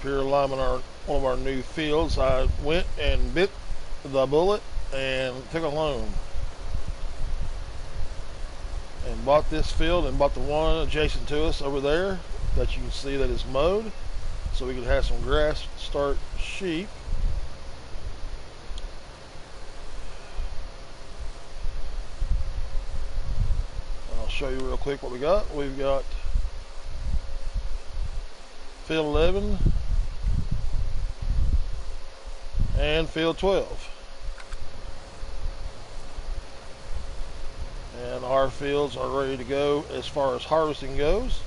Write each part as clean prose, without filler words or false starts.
here lining one of our new fields. I went and bit the bullet and took a loan and bought this field and bought the one adjacent to us over there that you can see that is mowed, so we could have some grass to start sheep. I'll show you real quick what we got. We've got field 11 and field 12. And our fields are ready to go as far as harvesting goes.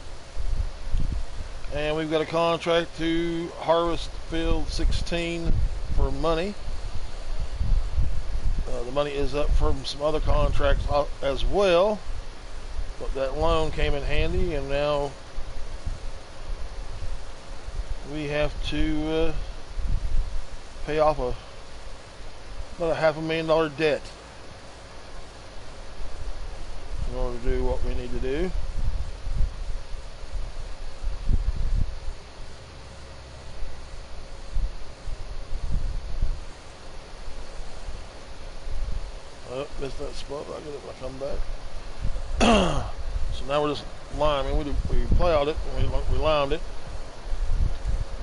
And we've got a contract to harvest field 16 for money. The money is up from some other contracts as well, but that loan came in handy, and now we have to pay off about a $500,000 debt in order to do what we need to do. Oh, missed that spot. I'll get it when I come back. So now we're just liming. We plowed it and we limed it.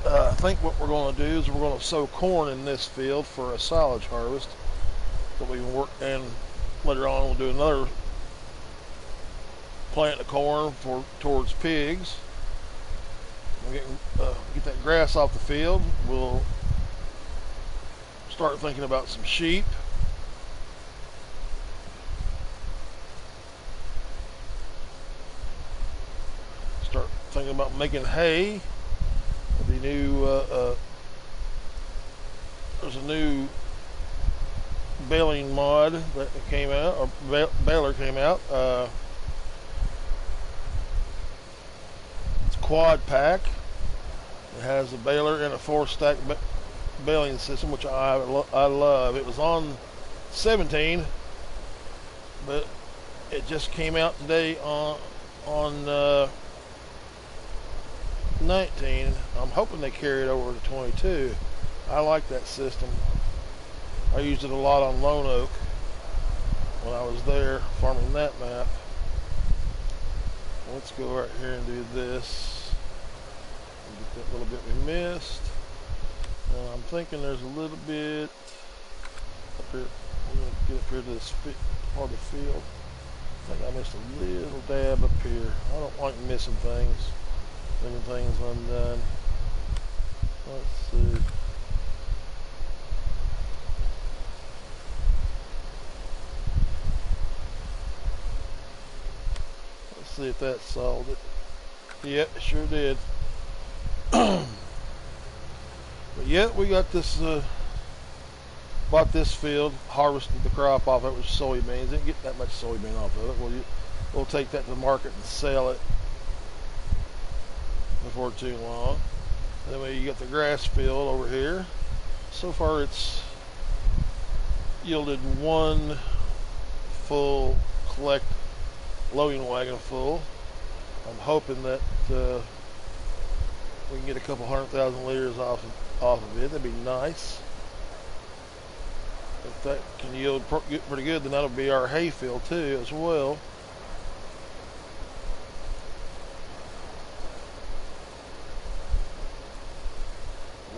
I think what we're going to do is we're going to sow corn in this field for a silage harvest that we can work, and later on we'll do another plant of corn towards pigs. We'll get that grass off the field. We'll start thinking about some sheep. Start thinking about making hay. The new there's a new baling mod that came out, or baler came out. It's quad pack. It has a baler and a 4-stack baling system, which I love. It was on 17, but it just came out today on 19. I'm hoping they carry it over to 22. I like that system. I used it a lot on Lone Oak when I was there farming that map. Let's go right here and do this. Get that little bit we missed. I'm thinking there's a little bit up here. I'm going to get up here to this part of the field. I think I missed a little dab up here. I don't like missing things. Leaving things undone. Let's see. Let's see if that solved it. Yep, it sure did. But yet we got this. Bought this field, harvested the crop off it, which is soybeans. Didn't get that much soybean off of it. We'll take that to the market and sell it before too long. And then you got the grass field over here. So far it's yielded one full loading wagon full. I'm hoping that we can get a couple 100,000 liters off of it. That'd be nice. If that can yield pretty good, then that'll be our hay field too as well.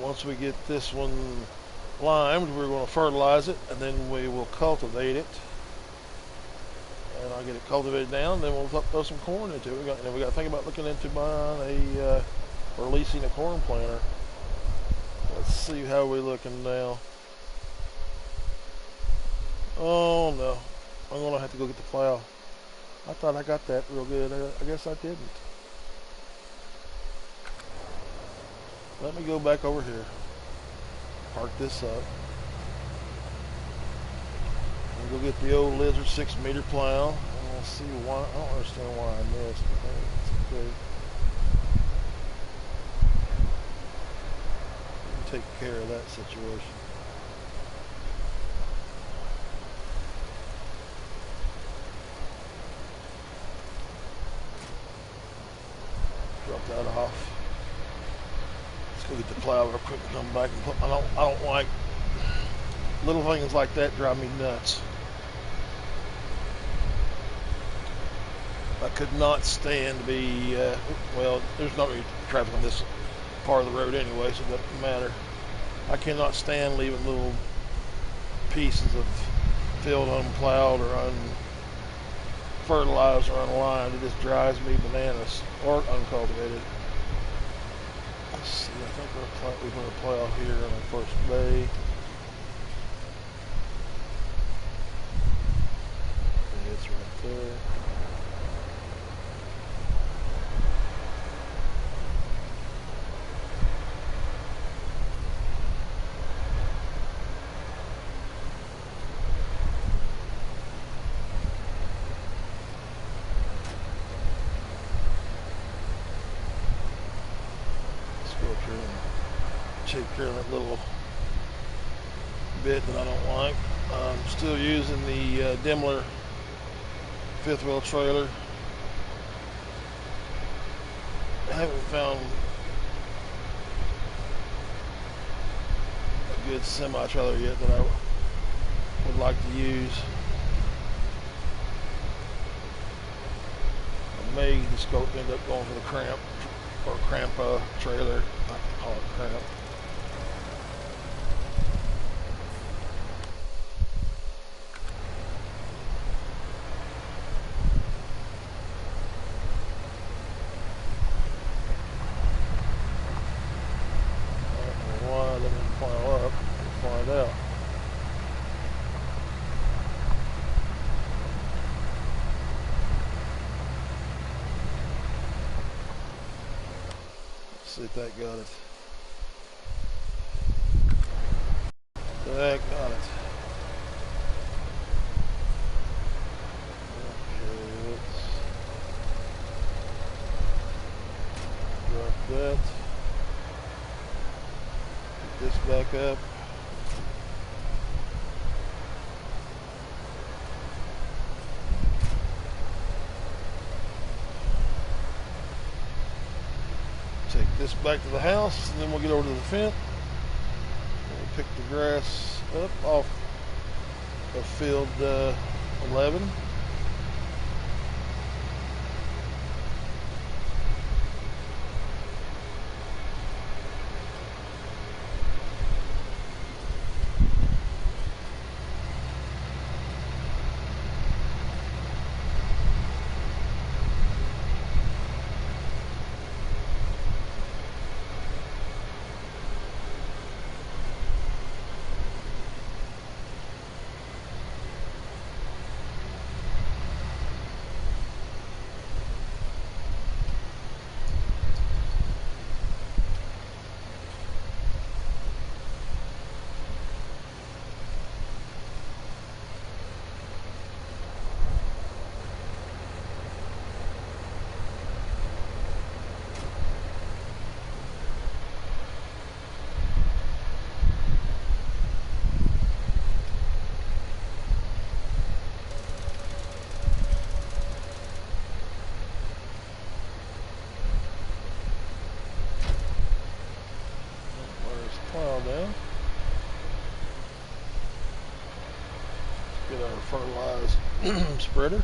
Once we get this one limed, we're going to fertilize it, and then we will cultivate it. And I'll get it cultivated down, then we'll throw some corn into it. We got to think about looking into buying or leasing a corn planter. Let's see how we're looking now. Oh no, I'm going to have to go get the plow. I thought I got that real good. I guess I didn't. Let me go back over here. Park this up. And go get the old Lizard 6-meter plow. And we'll see why. I don't understand why I missed. It's okay. Take care of that situation. Drop that off. Go get the plow real quick and come back and put, I don't like little things like that, drive me nuts. I could not stand to be well, there's not really traffic on this part of the road anyway, so it doesn't matter. I cannot stand leaving little pieces of field unplowed or unfertilized or unlined. It just drives me bananas. Or uncultivated. Let's see, I think we're going to plow here on our first day. It's right there. Take care of that little bit that I don't like. I'm still using the Daimler fifth wheel trailer. I haven't found a good semi trailer yet that I would like to use. I may just end up going for the cramp or crampa trailer. I call it cramp. See if that got it. That got it. Okay, let's drop that. Pick this back up. Take this back to the house, and then we'll get over to the fence. We'll pick the grass up off of field 11. Down. Get our fertilized spreader.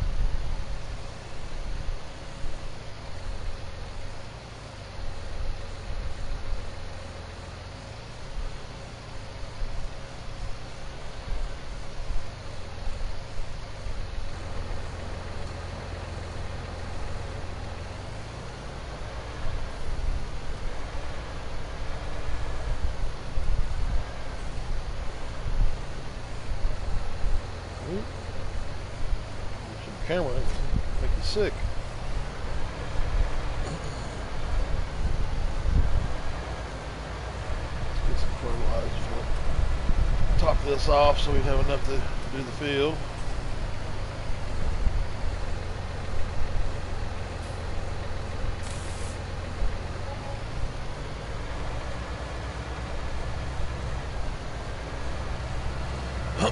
Camera make you sick. Let's get some fertilizer. Top this off so we have enough to do the field. We'll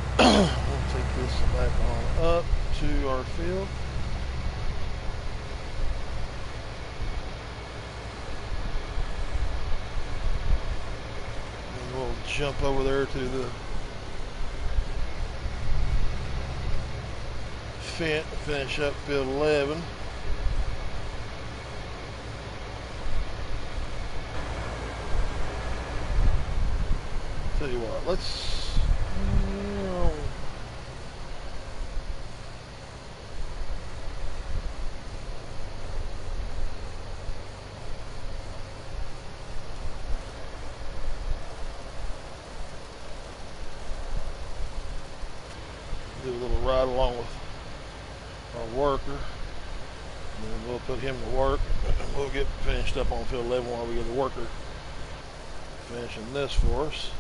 take this back on up to our field. jump over there to the finish up field 11. Tell you what, let's do a little ride along with our worker, and then we'll put him to work, and we'll get finished up on field 11 while we get the worker finishing this for us.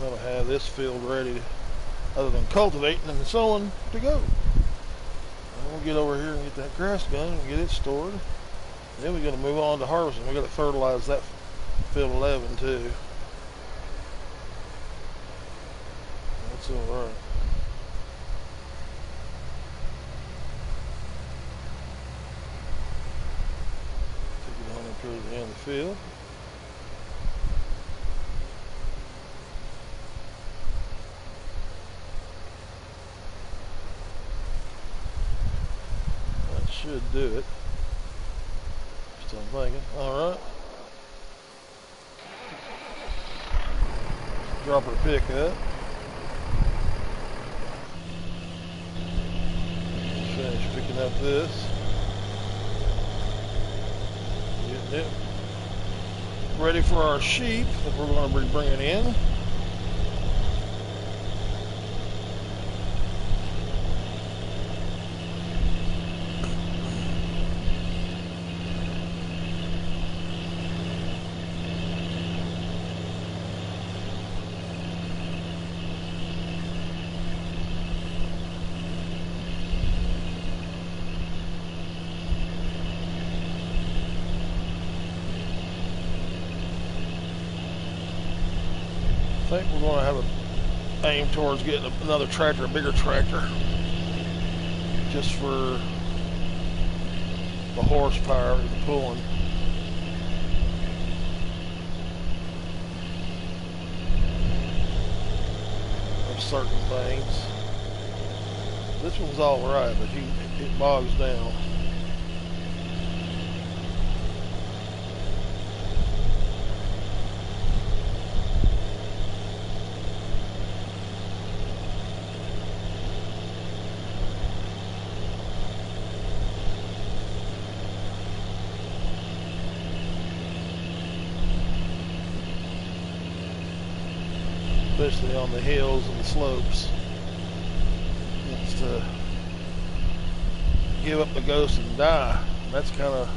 That'll have this field ready, other than cultivating and sowing, to go. We'll get over here and get that grass gun and get it stored. Then we're going to move on to harvesting. We're going to fertilize that field 11 too. That's alright. Take it on up here to the end of the field. Should do it. Just I'm thinking. Alright. Drop her pick up. Finish picking up this. Getting it ready for our sheep that we're going to be bringing in. I think we're going to have an aim towards getting another tractor, a bigger tractor, just for the horsepower of the pulling. Of certain things. This one's all right, but it bogs down. Especially on the hills and the slopes. It's to give up the ghost and die. That's kind of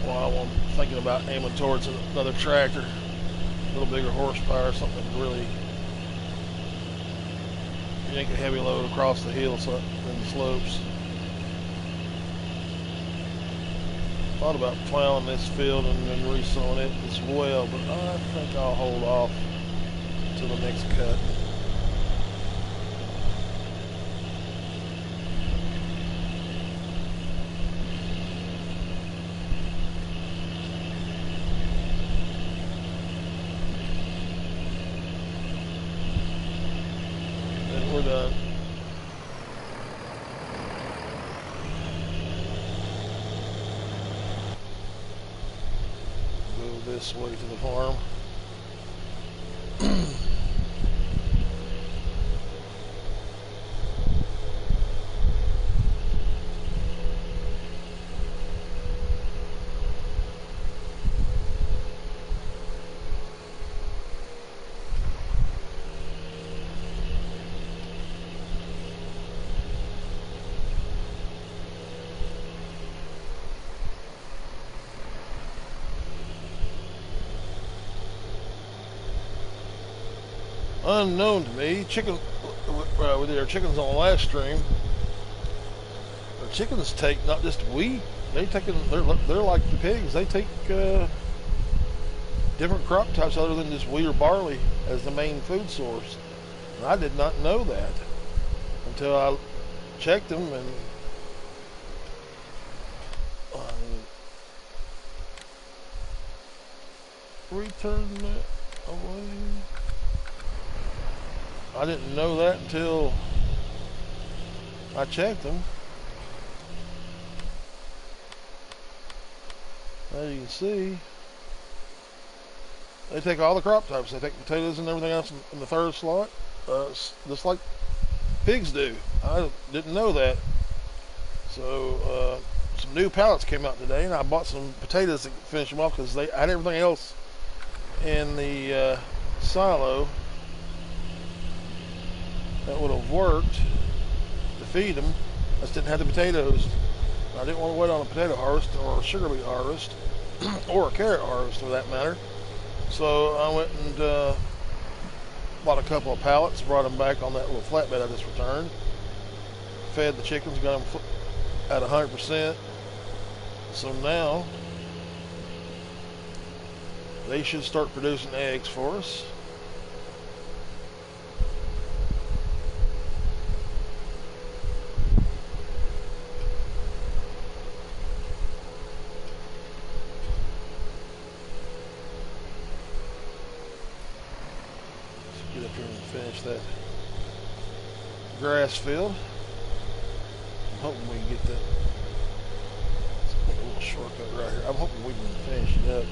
why I'm thinking about aiming towards another tractor, a little bigger horsepower, something that really yank a heavy load across the hills and the slopes. Thought about plowing this field and then resowing it as well, but I think I'll hold off till the next cut. And we're done. This way to the farm. Unknown to me, we did our chickens on the last stream. The chickens take not just wheat; they're like the pigs. They take different crop types other than just wheat or barley as the main food source. And I did not know that until I checked them, and return that away. I didn't know that until I checked them. As you can see, they take all the crop types. They take potatoes and everything else in the third slot, just like pigs do. I didn't know that. So some new pallets came out today, and I bought some potatoes to finish them off because I had everything else in the silo that would have worked to feed them. I just didn't have the potatoes. I didn't want to wait on a potato harvest or a sugar beet harvest or a carrot harvest for that matter. So I went and bought a couple of pallets, brought them back on that little flatbed I just returned, fed the chickens, got them at 100%. So now they should start producing eggs for us. Get up here and finish that grass field. I'm hoping we can get that. Let's make a little shortcut right here. I'm hoping we can finish it up.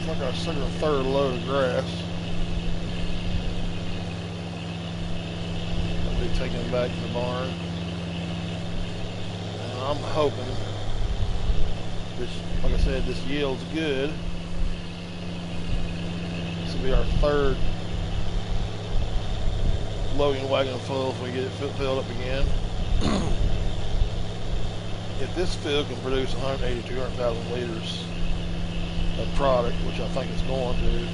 Like our second or third load of grass. I'll be taking it back to the barn. And I'm hoping this, like I said, this yield's good. This will be our third loading wagon full if we get it filled up again. If this field can produce 180 to 200,000 liters of product, which I think it's going to,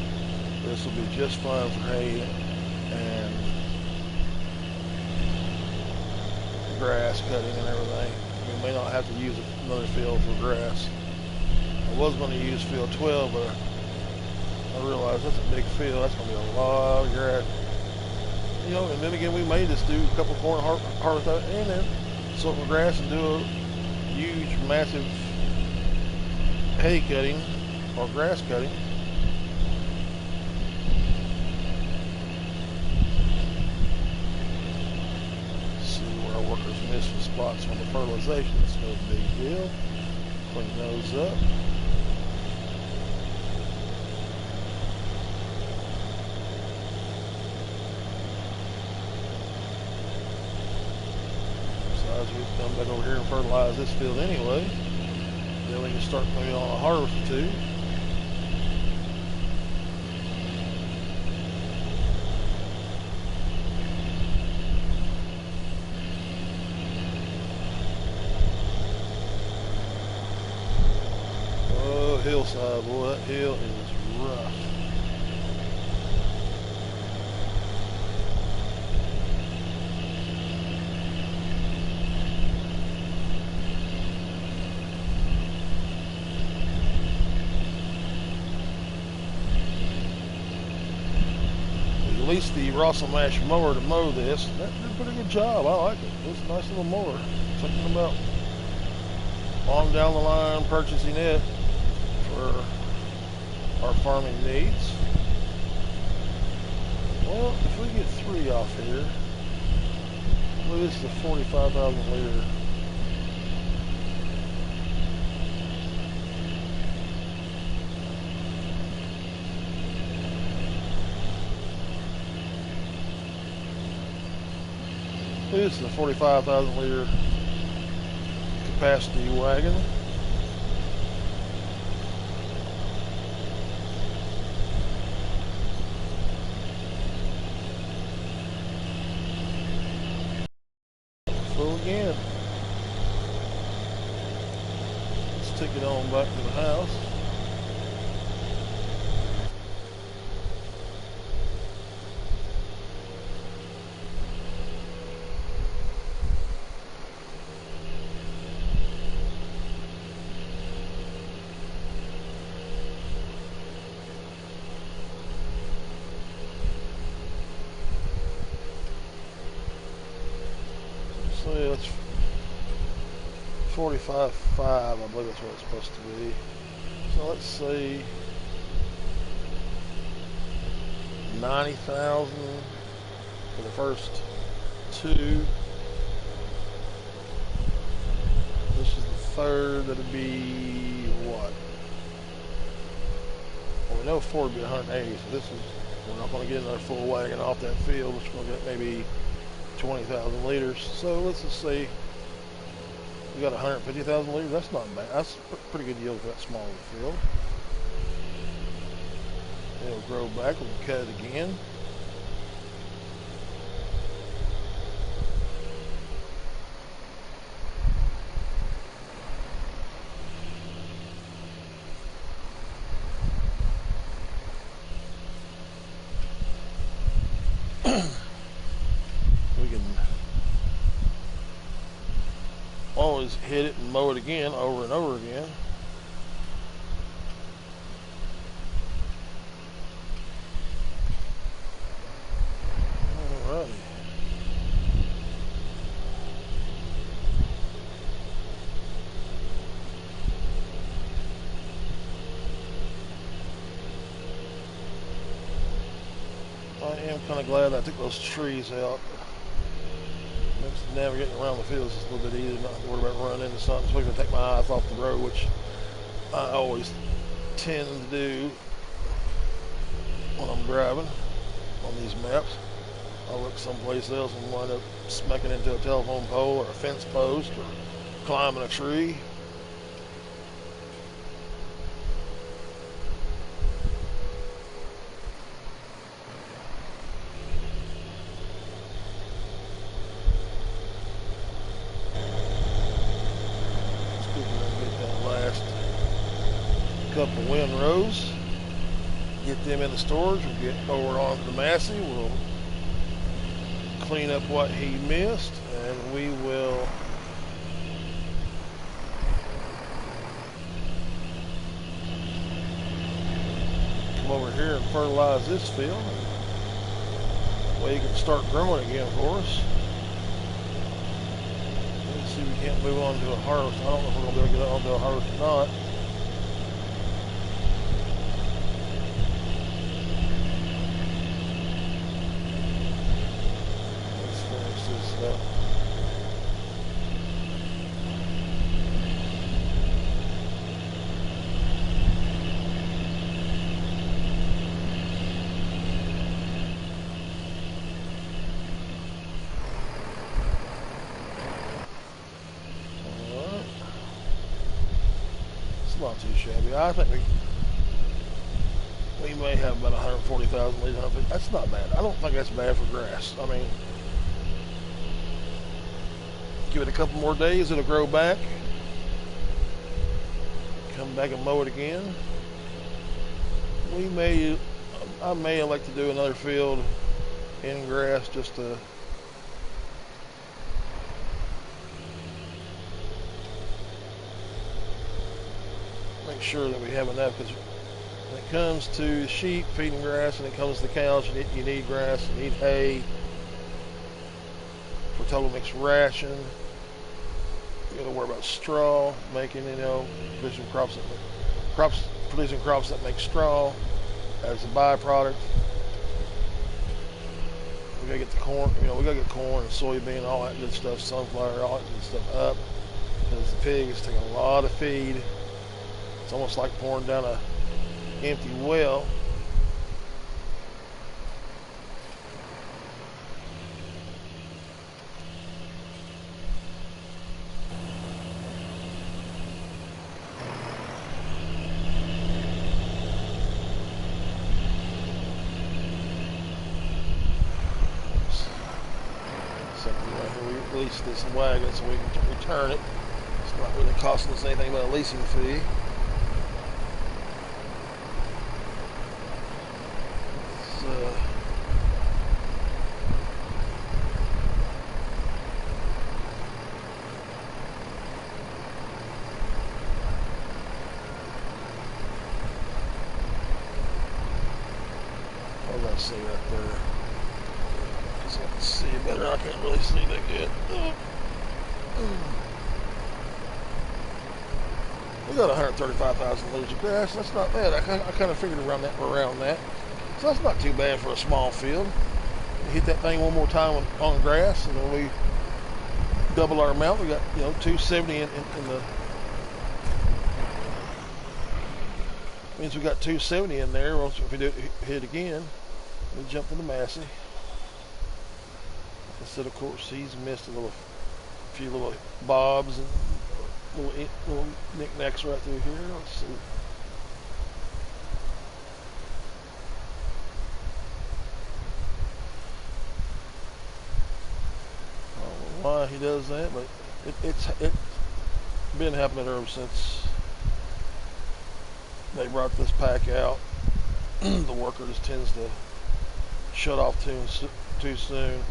this will be just fine for hay and grass cutting and everything. We may not have to use another field for grass. I was going to use field 12, but I realized that's a big field. That's going to be a lot of grass. You know, and then again, we may just do a couple of corn harvest out and then sort of grass and do a huge, massive hay cutting or grass cutting. See where our workers miss the spots on the fertilization. It's no big deal. Clean those up. Besides, we come back over here and fertilize this field anyway. Then we can start maybe on a harvest or two. Hillside, boy, that hill is rough. At least the Russell Mash mower to mow this, that did a pretty good job. I like it. It's a nice little mower. Thinking about on down the line purchasing it for our farming needs. Well, if we get 3 off here, well, this is a 45,000 liter. This is a 45,000 liter capacity wagon. full again. Let's take it on back to the house. So yeah, it's 45.5, I believe that's what it's supposed to be. So let's see, 90,000 for the first two. This is the third. That'd be what? Well, we know Ford would be 180, so this is, we're not going to get another full wagon off that field. We're just going to get maybe 20,000 liters. So let's just say we got 150,000 liters. That's not bad. That's a pretty good yield for that small of a field. It'll grow back. We'll cut it again. We can always hit it and mow it again over and over again. Alrighty. I am kind of glad I took those trees out. Makes navigating around the fields just a little bit easier, not have to worry about running into something. So I can take my eyes off the road, which I always tend to do when I'm driving on these maps. I'll look someplace else and wind up smacking into a telephone pole or a fence post or climbing a tree. Couple windrows, get them in the storage. We'll get over onto the Massey. We'll clean up what he missed, and we will come over here and fertilize this field. That way he can start growing again for us. Let's see if we can't move on to a harvest. I don't know if we're going to be able to get on to a harvest or not. Not too shabby. I think we may have about 140,000 liters. That's not bad. I don't think that's bad for grass. I mean, give it a couple more days, it'll grow back. Come back and mow it again. I may elect to do another field in grass just to make sure that we have enough, because when it comes to sheep feeding grass and it comes to cows, you need grass, you need hay for total mixed ration. You got to worry about straw, making, producing crops that make straw as a byproduct. We gotta get the corn, we gotta get corn and soybean, all that good stuff, sunflower, all that good stuff up, because the pigs take a lot of feed. It's almost like pouring down a empty well. Set the we lease this wagon so we can return it. It's not really costing us anything but a leasing fee. Let's see right there. So I can see better. I can't really see that good. We got 135,000 liters of grass. That's not bad. I kind of figured around that. So that's not too bad for a small field. We hit that thing one more time on grass, and then we double our amount. We got 270 in the. Means we got 270 in there. Well, if we do hit again, we jump to the Massey. Instead, of course, he's missed a few little bobs and little knickknacks right through here. Let's see. I don't know why he does that, but it's been happening ever since they brought this pack out. The worker just tends to shut off too soon.